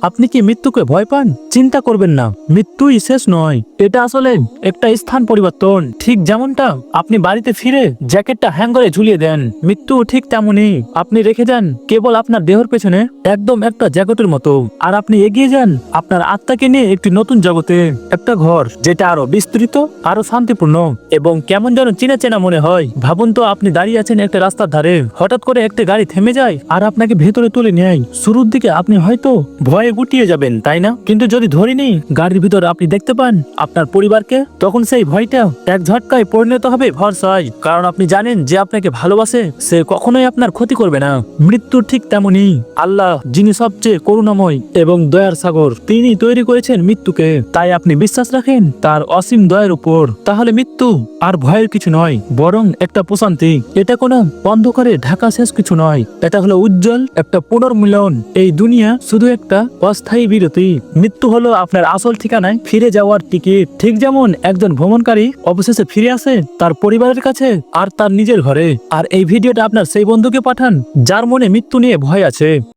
আপনি কি মৃত্যুকে ভয় পান? চিন্তা করবেন না, মৃত্যুই শেষ নয়, এটা আসলে একটা স্থান পরিবর্তন। ঠিক যেমনটা আপনি বাড়িতে ফিরে জ্যাকেটটা হ্যাঙ্গারে ঝুলিয়ে দেন, মৃত্যু ঠিক তেমনই আপনি রেখে যান কেবল আপনার দেহের পেছনে, একদম একটা জ্যাকেটের মতো। আর আপনি এগিয়ে যান আপনার আত্মাকে নিয়ে একটি নতুন জগতে, একটা ঘর যেটা আরো বিস্তৃত, আরো শান্তিপূর্ণ এবং কেমন যেন চেনা চেনা মনে হয়। ভাবুন তো, আপনি দাঁড়িয়ে আছেন একটা রাস্তার ধারে, হঠাৎ করে একটা গাড়ি থেমে যায় আর আপনাকে ভেতরে তুলে নেয়। শুরুর দিকে আপনি হয়তো ভয়ে গুটিয়ে যাবেন, তাই না? কিন্তু যদি ধরে নিই গাড়ির ভিতরে আপনি দেখতে পান আপনার পরিবারকে, তখন সেই ভয়টা এক ঝটকায় পরিণত হবে ভরসায়, কারণ আপনি জানেন যে আপনাকে ভালোবাসে, সে কখনোই আপনার ক্ষতি করবে না। মৃত্যু ঠিক তেমনই। আল্লাহ, যিনি সবচেয়ে করুণাময় এবং দয়ার সাগর, তিনি তৈরি করেছেন মৃত্যুকে। তাই আপনি বিশ্বাস রাখেন তার অসীম দয়ার উপর। তাহলে মৃত্যু আর ভয়ের কিছু নয়, বরং একটা প্রশান্তি। এটা কোনো অন্ধকারে ঢাকা শেষ কিছু নয়, এটা হলো উজ্জ্বল একটা পুনর্মিলন। এই দুনিয়া শুধু একটা অস্থায়ী বিরতি, মৃত্যু হলো আপনার আসল ঠিকানায় ফিরে যাওয়ার টিকিট। ঠিক যেমন একজন ভ্রমণকারী অবশেষে ফিরে আসে তার পরিবারের কাছে আর তার নিজের ঘরে। আর এই ভিডিওটা আপনার সেই বন্ধুকে পাঠান যার মনে মৃত্যু নিয়ে ভয় আছে।